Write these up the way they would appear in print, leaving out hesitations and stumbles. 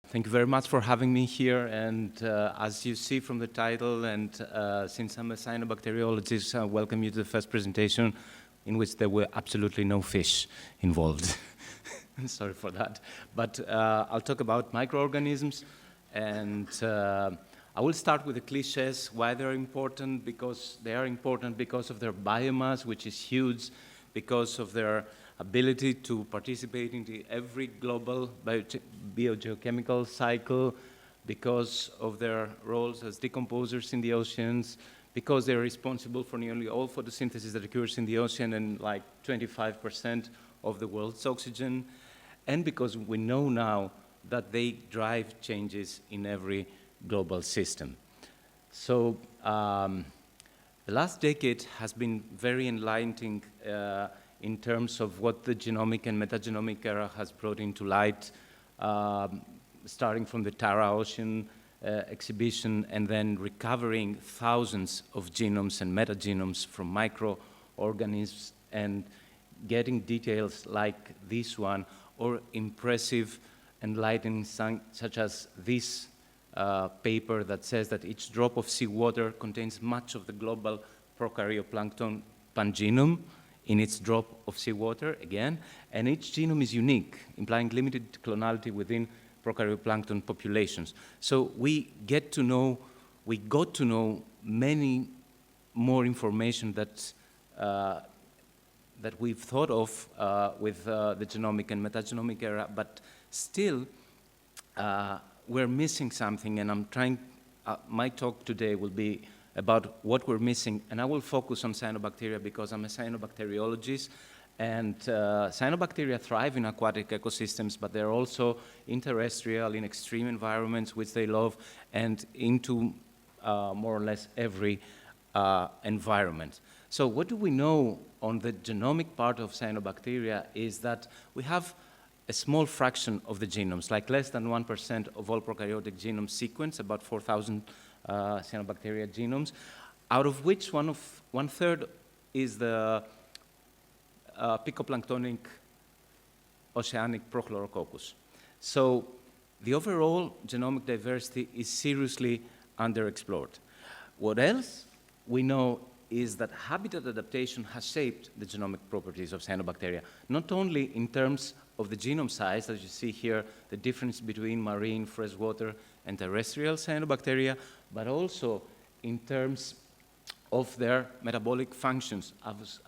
Thank you very much for having me here. And as you see from the title, and since I'm a cyanobacteriologist, I welcome you to the first presentation in which there were absolutely no fish involved. Sorry for that. But I'll talk about microorganisms, and I will start with the cliches, why they're important, because they are important because of their biomass, which is huge, because of their ability to participate in every global biogeochemical cycle, because of their roles as decomposers in the oceans, because they're responsible for nearly all photosynthesis that occurs in the ocean and like 25% of the world's oxygen, and because we know now that they drive changes in every global system. So the last decade has been very enlightening in terms of what the genomic and metagenomic era has brought into light, starting from the Tara Ocean exhibition and then recovering thousands of genomes and metagenomes from microorganisms and getting details like this one, or impressive enlightening such as this paper that says that each drop of seawater contains much of the global prokaryoplankton pangenome in its drop of seawater, again, and each genome is unique, implying limited clonality within prokaryoplankton populations. So we got to know many more information that we've thought of with the genomic and metagenomic era, but still we're missing something, and I'm trying, my talk today will be about what we're missing, and I will focus on cyanobacteria because I'm a cyanobacteriologist, and cyanobacteria thrive in aquatic ecosystems, but they're also in terrestrial, in extreme environments, which they love, and into more or less every environment. So what do we know on the genomic part of cyanobacteria is that we have a small fraction of the genomes, like less than 1% of all prokaryotic genomes sequenced, about 4,000 cyanobacteria genomes, out of which one third is the picoplanktonic oceanic Prochlorococcus. So the overall genomic diversity is seriously underexplored. What else we know is that habitat adaptation has shaped the genomic properties of cyanobacteria, not only in terms of the genome size, as you see here, the difference between marine, freshwater, and terrestrial cyanobacteria, but also in terms of their metabolic functions,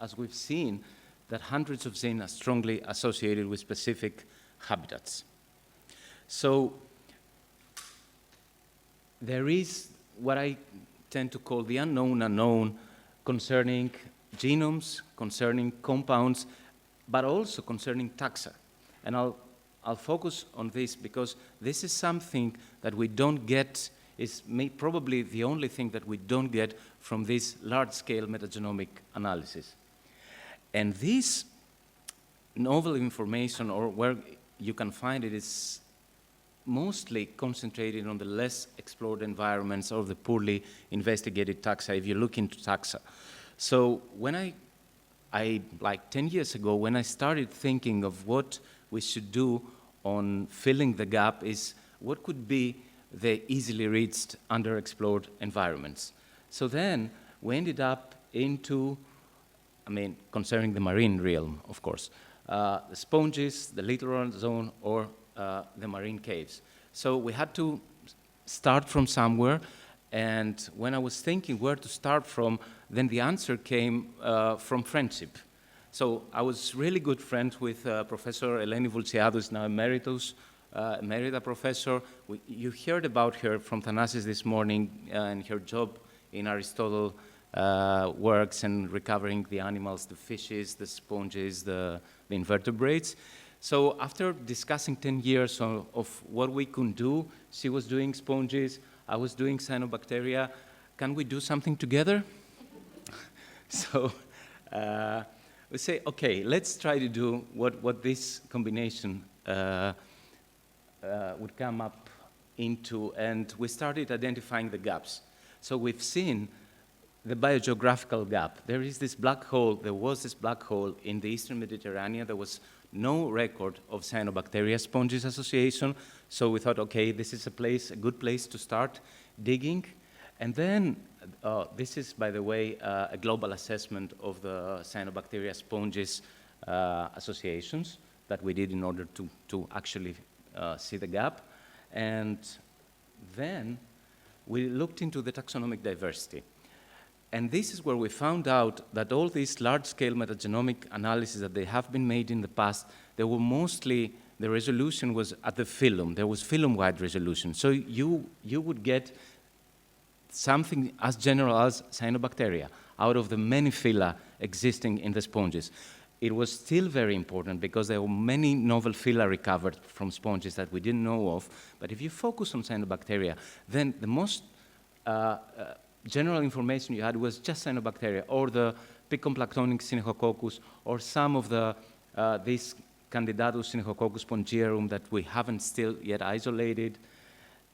as we've seen that hundreds of genes are strongly associated with specific habitats. So there is what I tend to call the unknown unknown concerning genomes, concerning compounds, but also concerning taxa. And I'll focus on this because this is something that we don't get, is probably the only thing that we don't get from this large-scale metagenomic analysis. And this novel information, or where you can find it, is mostly concentrated on the less explored environments or the poorly investigated taxa, if you look into taxa. So when I like 10 years ago, when I started thinking of what we should do on filling the gap, is what could be the easily reached underexplored environments. So then we ended up into, concerning the marine realm, of course, the sponges, the littoral zone, or the marine caves. So we had to start from somewhere, and when I was thinking where to start from, then the answer came from friendship. So I was really good friends with Professor Eleni Vultsiadou, who's now emeritus, emerita professor. You heard about her from Thanasis this morning and her job in Aristotle works and recovering the animals, the fishes, the sponges, the invertebrates. So after discussing 10 years of what we could do, she was doing sponges, I was doing cyanobacteria. Can we do something together? So we say, okay, let's try to do what this combination would come up into, and we started identifying the gaps. So we've seen the biogeographical gap. There is this black hole, there was this black hole in the Eastern Mediterranean. There was no record of cyanobacteria sponges association. So we thought, okay, this is a good place to start digging. And then, this is, by the way, a global assessment of the cyanobacteria sponges associations that we did in order to actually see the gap. And then we looked into the taxonomic diversity. And this is where we found out that all these large-scale metagenomic analyses that they have been made in the past, they were mostly, the resolution was at the phylum. There was phylum-wide resolution. So you would get something as general as cyanobacteria out of the many phyla existing in the sponges. It was still very important because there were many novel phyla recovered from sponges that we didn't know of. But if you focus on cyanobacteria, then the most general information you had was just cyanobacteria, or the Picomplactonic Synechococcus, or some of the this Candidatus Synechococcus spongiarum that we haven't still yet isolated.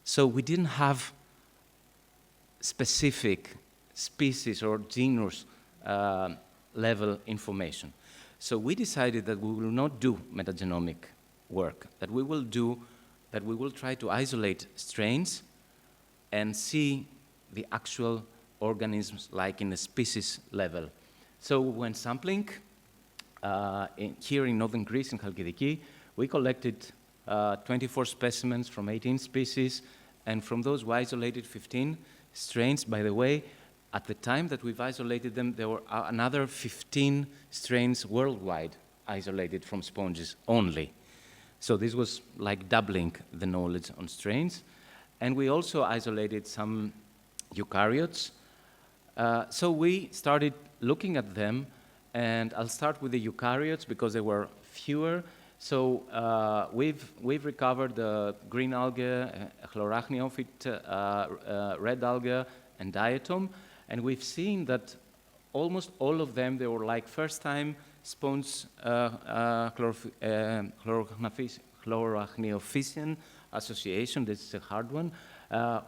So we didn't have specific species or genus level information. So we decided that we will not do metagenomic work, that we will try to isolate strains and see the actual organisms like in the species level. So when sampling here in northern Greece, in Chalkidiki, we collected 24 specimens from 18 species, and from those we isolated 15 strains. By the way, at the time that we've isolated them, there were another 15 strains worldwide isolated from sponges only. So this was like doubling the knowledge on strains. And we also isolated some eukaryotes. So we started looking at them, and I'll start with the eukaryotes because there were fewer. So we've recovered the green algae, chlorachniophite, red algae, and diatom, and we've seen that almost all of them, they were like first-time sponge chlorachniophisian association. This is a hard one.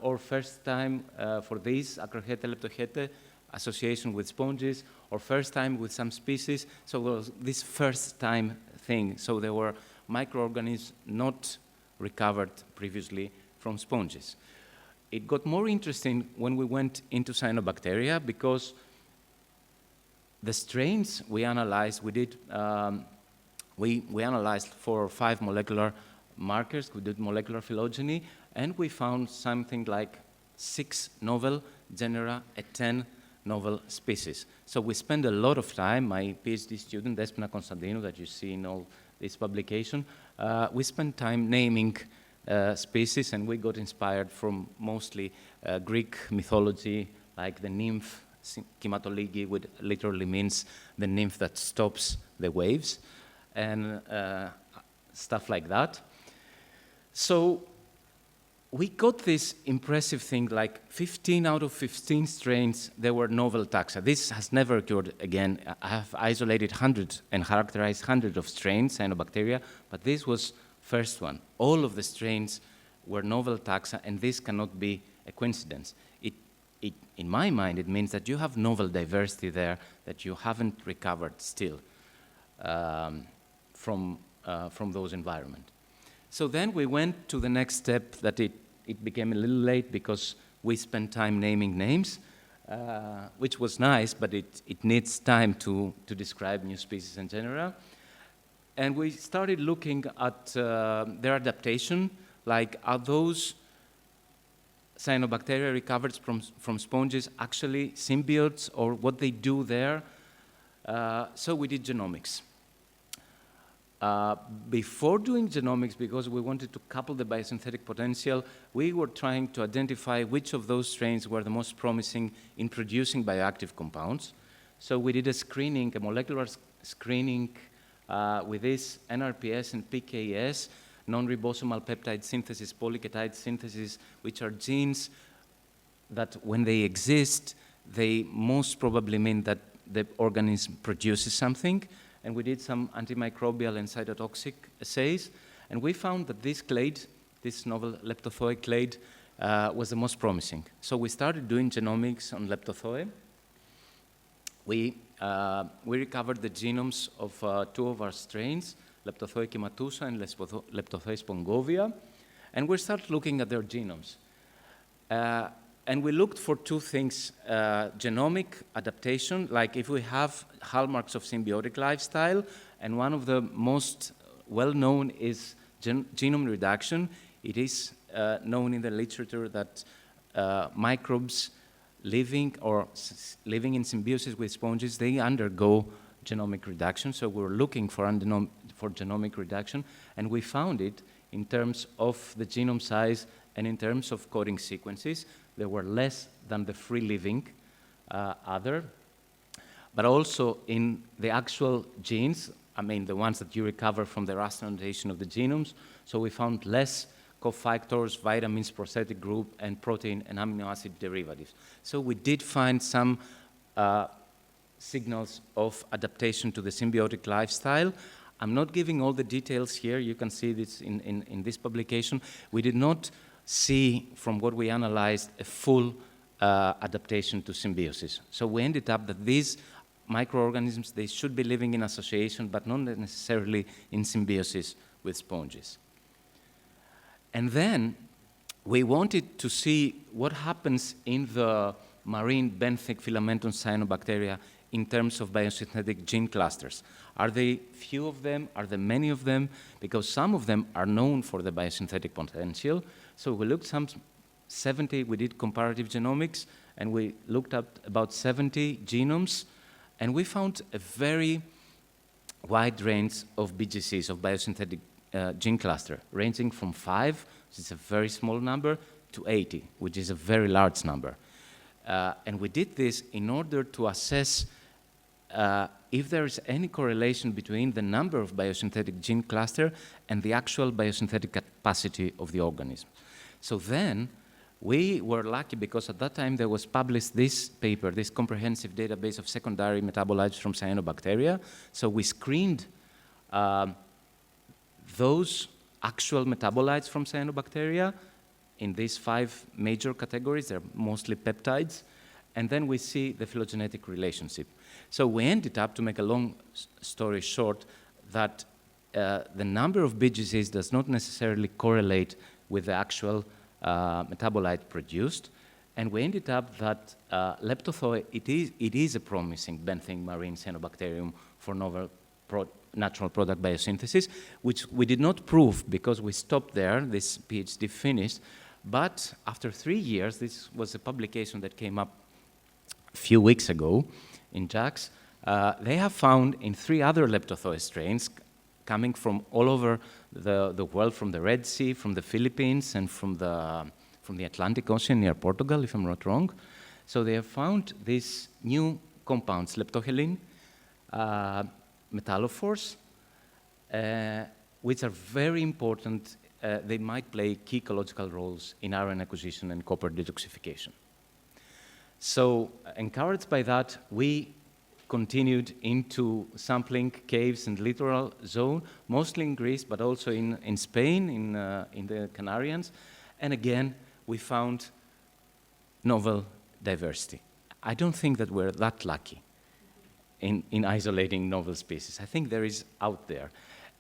Or first time for these, Acrochete, Leptochete, association with sponges, or first time with some species. So there was this first time thing. So there were microorganisms not recovered previously from sponges. It got more interesting when we went into cyanobacteria because the strains we analyzed, we analyzed 4 or 5 molecular markers. We did molecular phylogeny, and we found something like 6 novel genera and 10 novel species. So we spent a lot of time, my PhD student, Despina Konstantinou, that you see in all this publication, we spent time naming species, and we got inspired from mostly Greek mythology, like the nymph, Kymatoligi, which literally means the nymph that stops the waves, and stuff like that. So we got this impressive thing, like 15 out of 15 strains, there were novel taxa. This has never occurred again. I have isolated hundreds and characterized hundreds of strains, cyanobacteria, but this was first one. All of the strains were novel taxa, and this cannot be a coincidence. In my mind, it means that you have novel diversity there that you haven't recovered still from those environments. So then we went to the next step that it became a little late because we spent time naming names, which was nice, but it needs time to describe new species in general. And we started looking at their adaptation, like are those cyanobacteria recovered from sponges actually symbiotes, or what they do there. So we did genomics. Before doing genomics, because we wanted to couple the biosynthetic potential, we were trying to identify which of those strains were the most promising in producing bioactive compounds. So we did a screening, a molecular screening with this NRPS and PKS, non-ribosomal peptide synthesis, polyketide synthesis, which are genes that when they exist, they most probably mean that the organism produces something. And we did some antimicrobial and cytotoxic assays, and we found that this clade, this novel leptothoe clade, was the most promising. So we started doing genomics on leptothoe, we recovered the genomes of 2 of our strains, Leptothoe chematusa and Leptothoe spongovia, and we started looking at their genomes. And we looked for 2 things, genomic adaptation, like if we have hallmarks of symbiotic lifestyle, and one of the most well-known is genome reduction. It is known in the literature that microbes living in symbiosis with sponges, they undergo genomic reduction. So we were looking for genomic reduction, and we found it in terms of the genome size and in terms of coding sequences. They were less than the free-living other, but also in the actual genes, I mean the ones that you recover from the raster annotation of the genomes. So we found less cofactors, vitamins, prosthetic group, and protein and amino acid derivatives. So we did find some signals of adaptation to the symbiotic lifestyle. I'm not giving all the details here. You can see this in this publication. We did not see, from what we analyzed, a full adaptation to symbiosis. So we ended up that these microorganisms, they should be living in association, but not necessarily in symbiosis with sponges. And then we wanted to see what happens in the marine benthic filamentous cyanobacteria in terms of biosynthetic gene clusters. Are there few of them? Are there many of them? Because some of them are known for the biosynthetic potential. So we looked some 70, we did comparative genomics, and we looked at about 70 genomes, and we found a very wide range of BGCs, of biosynthetic gene cluster, ranging from 5, which is a very small number, to 80, which is a very large number. And we did this in order to assess if there is any correlation between the number of biosynthetic gene cluster and the actual biosynthetic capacity of the organism. So then we were lucky because at that time there was published this paper, this comprehensive database of secondary metabolites from cyanobacteria. So we screened those actual metabolites from cyanobacteria in these 5 major categories. They're mostly peptides. And then we see the phylogenetic relationship. So we ended up, to make a long story short, that the number of BGCs does not necessarily correlate with the actual metabolite produced. And we ended up that Leptothoe, it is a promising benthic marine cyanobacterium for novel natural product biosynthesis, which we did not prove because we stopped there, this PhD finished. But after 3 years, this was a publication that came up a few weeks ago in JACS, they have found in 3 other Leptothoe strains coming from all over the world, from the Red Sea, from the Philippines, and from the Atlantic Ocean near Portugal, if I'm not wrong. So they have found these new compounds, leptohelin, metallophores, which are very important. They might play key ecological roles in iron acquisition and copper detoxification. So encouraged by that, we continued into sampling caves and littoral zone, mostly in Greece, but also in Spain, in the Canarians. And again, we found novel diversity. I don't think that we're that lucky in isolating novel species. I think there is out there.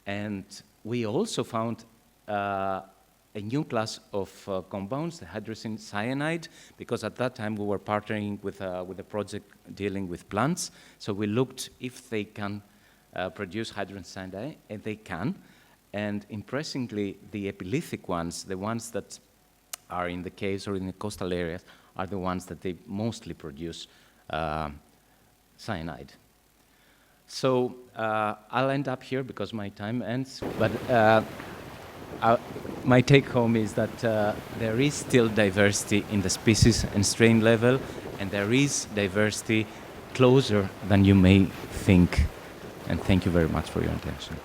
And we also found a new class of compounds, the hydrogen cyanide, because at that time we were partnering with a project dealing with plants. So we looked if they can produce hydrogen cyanide, and they can. And impressively, the epilithic ones, the ones that are in the caves or in the coastal areas, are the ones that they mostly produce cyanide. So I'll end up here because my time ends, but my take home is that there is still diversity in the species and strain level, and there is diversity closer than you may think. And thank you very much for your attention.